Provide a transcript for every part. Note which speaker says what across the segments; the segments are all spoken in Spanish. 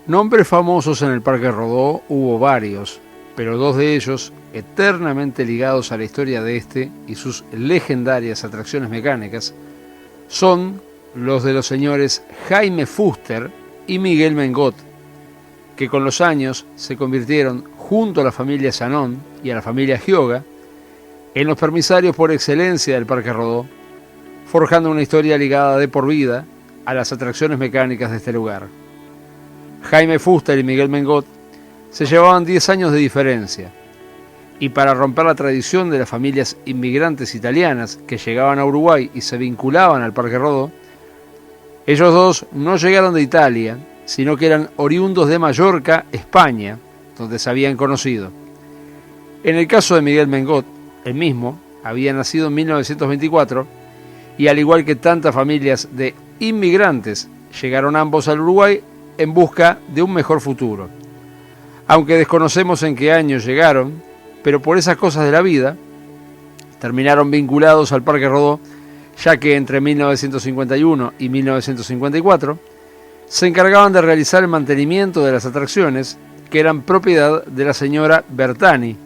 Speaker 1: Nombres famosos en el Parque Rodó hubo varios, pero dos de ellos, eternamente ligados a la historia de este y sus legendarias atracciones mecánicas, son los de los señores Jaime Fuster y Miguel Mengot, que con los años se convirtieron, junto a la familia Sanón y a la familia Gioga, en los permisarios por excelencia del Parque Rodó, forjando una historia ligada de por vida a las atracciones mecánicas de este lugar. Jaime Fuster y Miguel Mengot se llevaban 10 años de diferencia, y para romper la tradición de las familias inmigrantes italianas que llegaban a Uruguay y se vinculaban al Parque Rodó, ellos dos no llegaron de Italia, sino que eran oriundos de Mallorca, España, donde se habían conocido. En el caso de Miguel Mengot, él mismo había nacido en 1924 y, al igual que tantas familias de inmigrantes, llegaron ambos al Uruguay en busca de un mejor futuro. Aunque desconocemos en qué año llegaron, pero por esas cosas de la vida, terminaron vinculados al Parque Rodó, ya que entre 1951 y 1954 se encargaban de realizar el mantenimiento de las atracciones que eran propiedad de la señora Bertani,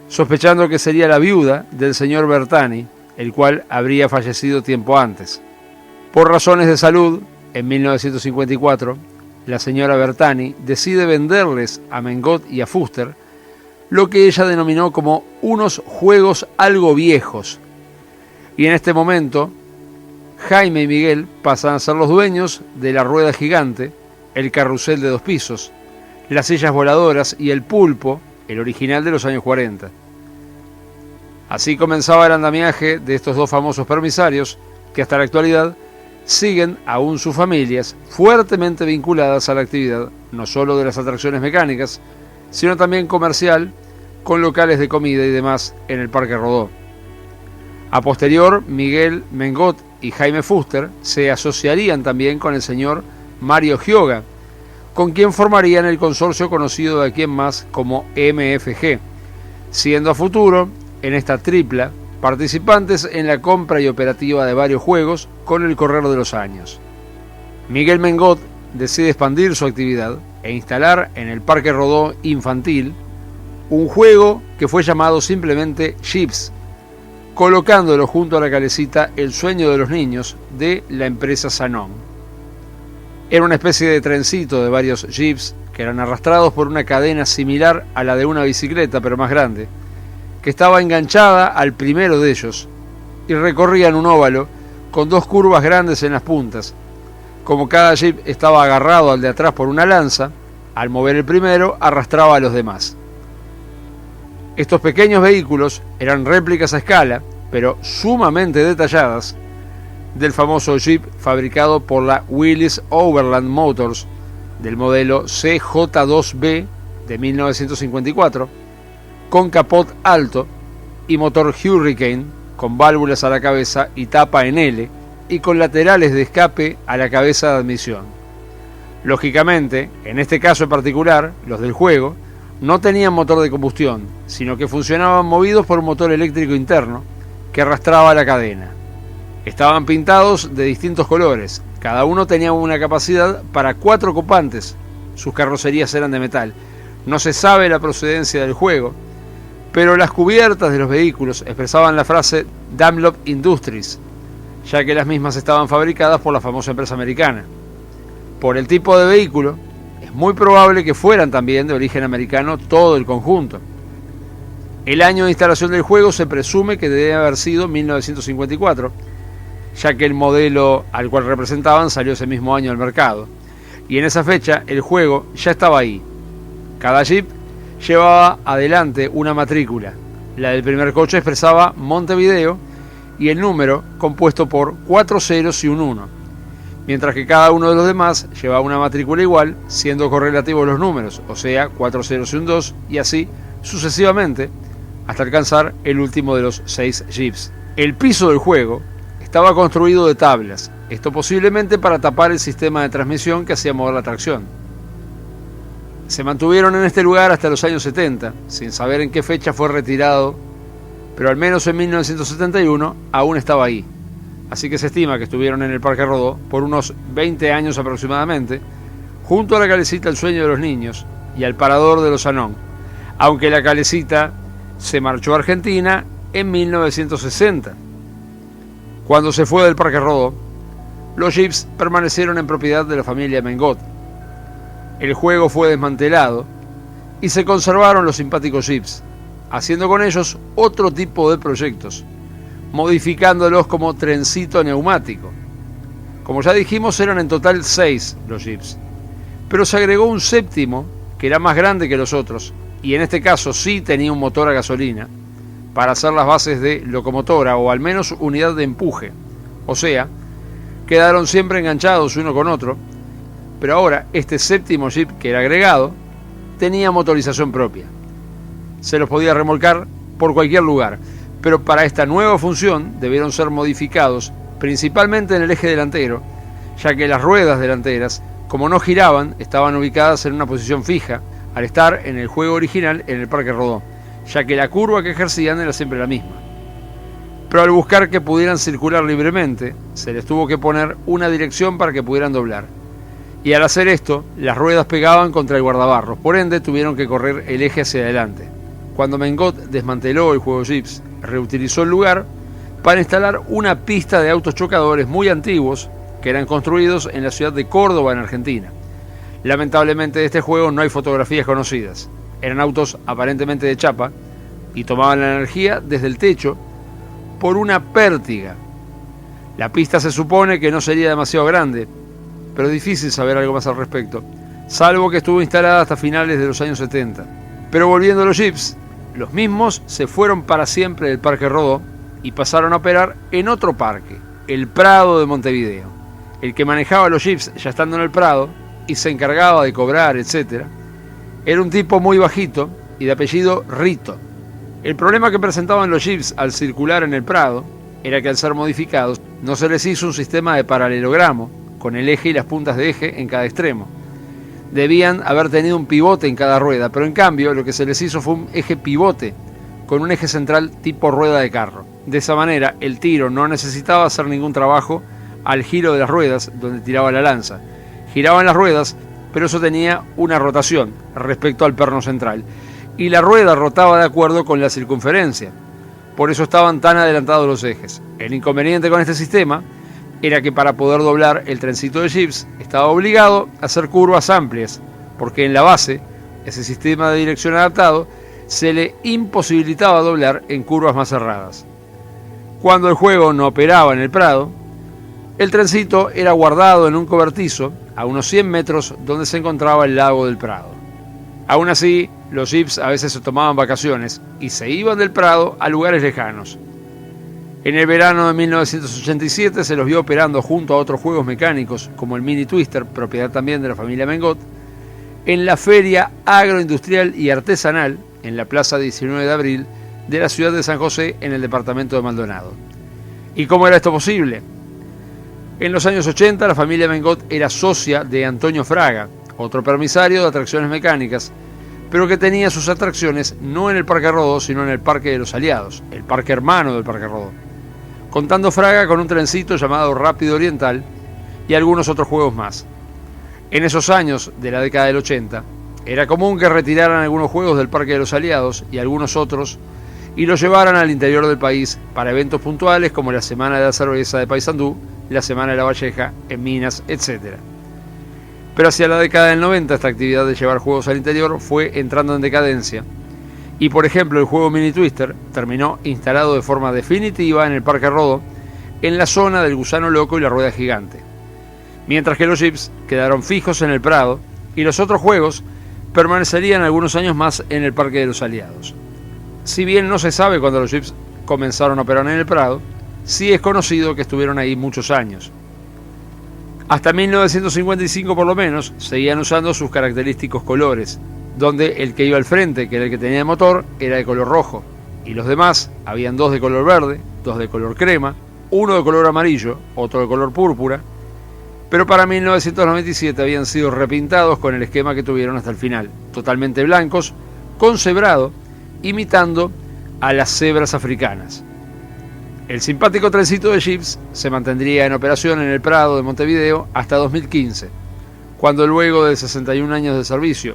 Speaker 1: sospechando que sería la viuda del señor Bertani, el cual habría fallecido tiempo antes. Por razones de salud, en 1954, la señora Bertani decide venderles a Mengot y a Fuster lo que ella denominó como unos juegos algo viejos. Y en este momento, Jaime y Miguel pasan a ser los dueños de la rueda gigante, el carrusel de 2 pisos, las sillas voladoras y el pulpo, el original de los años 40. Así comenzaba el andamiaje de estos dos famosos permisarios, que hasta la actualidad siguen aún sus familias fuertemente vinculadas a la actividad, no solo de las atracciones mecánicas, sino también comercial, con locales de comida y demás en el Parque Rodó. A posterior, Miguel Mengot y Jaime Fuster se asociarían también con el señor Mario Gioga, con quien formarían el consorcio conocido de aquí en más como MFG, siendo a futuro, en esta tripla, participantes en la compra y operativa de varios juegos con el correr de los años. Miguel Mengot decide expandir su actividad e instalar en el Parque Rodó infantil un juego que fue llamado simplemente Jeeps, colocándolo junto a la calecita El sueño de los niños de la empresa Sanón. Era una especie de trencito de varios jeeps que eran arrastrados por una cadena similar a la de una bicicleta, pero más grande, que estaba enganchada al primero de ellos y recorrían un óvalo con 2 curvas grandes en las puntas. Como cada jeep estaba agarrado al de atrás por una lanza, al mover el primero arrastraba a los demás. Estos pequeños vehículos eran réplicas a escala, pero sumamente detalladas, del famoso Jeep fabricado por la Willys Overland Motors del modelo CJ2B de 1954, con capot alto y motor Hurricane con válvulas a la cabeza y tapa en L y con laterales de escape a la cabeza de admisión. Lógicamente, en este caso en particular, los del juego no tenían motor de combustión, sino que funcionaban movidos por un motor eléctrico interno que arrastraba la cadena. Estaban pintados de distintos colores, cada uno tenía una capacidad para 4 ocupantes, sus carrocerías eran de metal. No se sabe la procedencia del juego, pero las cubiertas de los vehículos expresaban la frase Dunlop Industries, ya que las mismas estaban fabricadas por la famosa empresa americana. Por el tipo de vehículo, es muy probable que fueran también de origen americano todo el conjunto. El año de instalación del juego se presume que debe haber sido 1954, ya que el modelo al cual representaban salió ese mismo año al mercado, y en esa fecha el juego ya estaba ahí. Cada jeep llevaba adelante una matrícula. La del primer coche expresaba Montevideo y el número compuesto por 4 ceros y un 1, mientras que cada uno de los demás llevaba una matrícula igual, siendo correlativos los números, o sea, 4 ceros y un 2, y así sucesivamente, hasta alcanzar el último de los 6 jeeps. El piso del juego estaba construido de tablas, esto posiblemente para tapar el sistema de transmisión que hacía mover la tracción. Se mantuvieron en este lugar hasta los años 70, sin saber en qué fecha fue retirado, pero al menos en 1971 aún estaba ahí. Así que se estima que estuvieron en el Parque Rodó por unos 20 años aproximadamente, junto a la calecita El Sueño de los Niños y al Parador de los Anón, aunque la calecita se marchó a Argentina en 1960. Cuando se fue del Parque Rodó, los jeeps permanecieron en propiedad de la familia Mengot. El juego fue desmantelado y se conservaron los simpáticos jeeps, haciendo con ellos otro tipo de proyectos, modificándolos como trencito neumático. Como ya dijimos, eran en total 6 los jeeps, pero se agregó un séptimo que era más grande que los otros, y en este caso sí tenía un motor a gasolina, para hacer las bases de locomotora o al menos unidad de empuje. O sea, quedaron siempre enganchados uno con otro, pero ahora este séptimo jeep que era agregado tenía motorización propia. Se los podía remolcar por cualquier lugar, pero para esta nueva función debieron ser modificados principalmente en el eje delantero, ya que las ruedas delanteras, como no giraban, estaban ubicadas en una posición fija, al estar en el juego original en el Parque Rodó, ya que la curva que ejercían era siempre la misma. Pero al buscar que pudieran circular libremente, se les tuvo que poner una dirección para que pudieran doblar. Y al hacer esto, las ruedas pegaban contra el guardabarros, por ende tuvieron que correr el eje hacia adelante. Cuando Mengot desmanteló el juego Jeeps, reutilizó el lugar para instalar una pista de autos chocadores muy antiguos que eran construidos en la ciudad de Córdoba, en Argentina. Lamentablemente de este juego no hay fotografías conocidas. Eran autos aparentemente de chapa y tomaban la energía desde el techo por una pértiga. La pista se supone que no sería demasiado grande, pero es difícil saber algo más al respecto, salvo que estuvo instalada hasta finales de los años 70. Pero volviendo a los jeeps, los mismos se fueron para siempre del Parque Rodó y pasaron a operar en otro parque, el Prado de Montevideo. El que manejaba los jeeps ya estando en el Prado y se encargaba de cobrar, etc., era un tipo muy bajito y de apellido Rito. El problema que presentaban los jeeps al circular en el Prado era que al ser modificados no se les hizo un sistema de paralelogramo con el eje y las puntas de eje en cada extremo. Debían haber tenido un pivote en cada rueda, pero en cambio lo que se les hizo fue un eje pivote con un eje central tipo rueda de carro. De esa manera el tiro no necesitaba hacer ningún trabajo al giro de las ruedas donde tiraba la lanza. Giraban las ruedas, pero eso tenía una rotación respecto al perno central, y la rueda rotaba de acuerdo con la circunferencia. Por eso estaban tan adelantados los ejes. El inconveniente con este sistema era que para poder doblar el trencito de jeeps estaba obligado a hacer curvas amplias, porque en la base, ese sistema de dirección adaptado se le imposibilitaba doblar en curvas más cerradas. Cuando el juego no operaba en el Prado, el trencito era guardado en un cobertizo a unos 100 metros donde se encontraba el lago del Prado. Aún así, los jeeps a veces se tomaban vacaciones y se iban del Prado a lugares lejanos. En el verano de 1987 se los vio operando junto a otros juegos mecánicos como el Mini Twister, propiedad también de la familia Mengot, en la Feria Agroindustrial y Artesanal en la Plaza 19 de Abril de la ciudad de San José, en el departamento de Maldonado. ¿Y cómo era esto posible? En los años 80 la familia Mengot era socia de Antonio Fraga, otro permisario de atracciones mecánicas, pero que tenía sus atracciones no en el Parque Rodó, sino en el Parque de los Aliados, el parque hermano del Parque Rodó, contando Fraga con un trencito llamado Rápido Oriental y algunos otros juegos más. En esos años de la década del 80, era común que retiraran algunos juegos del Parque de los Aliados y algunos otros y los llevaran al interior del país para eventos puntuales como la Semana de la Cerveza de Paysandú, la Semana de la Valleja en Minas, etc. Pero hacia la década del 90 esta actividad de llevar juegos al interior fue entrando en decadencia y, por ejemplo, el juego Mini Twister terminó instalado de forma definitiva en el Parque Rodó, en la zona del Gusano Loco y la Rueda Gigante, mientras que los jeeps quedaron fijos en el Prado y los otros juegos permanecerían algunos años más en el Parque de los Aliados. Si bien no se sabe cuándo los jeeps comenzaron a operar en el Prado, sí es conocido que estuvieron ahí muchos años. Hasta 1955 por lo menos seguían usando sus característicos colores, donde el que iba al frente, que era el que tenía motor, era de color rojo, y los demás, habían 2 de color verde, 2 de color crema, 1 de color amarillo, otro de color púrpura, pero para 1997 habían sido repintados con el esquema que tuvieron hasta el final, totalmente blancos, con cebrado, imitando a las cebras africanas. El simpático trencito de jeeps se mantendría en operación en el Prado de Montevideo hasta 2015, cuando luego de 61 años de servicio,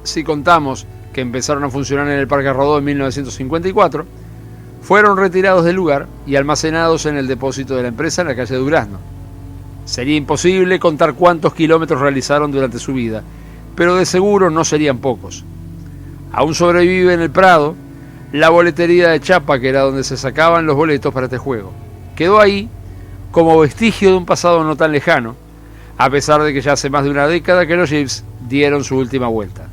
Speaker 1: si contamos que empezaron a funcionar en el Parque Rodó en 1954, fueron retirados del lugar y almacenados en el depósito de la empresa en la calle Durazno. Sería imposible contar cuántos kilómetros realizaron durante su vida, pero de seguro no serían pocos. Aún sobrevive en el Prado la boletería de Chapa, que era donde se sacaban los boletos para este juego. Quedó ahí como vestigio de un pasado no tan lejano, a pesar de que ya hace más de una década que los Jeeps dieron su última vuelta.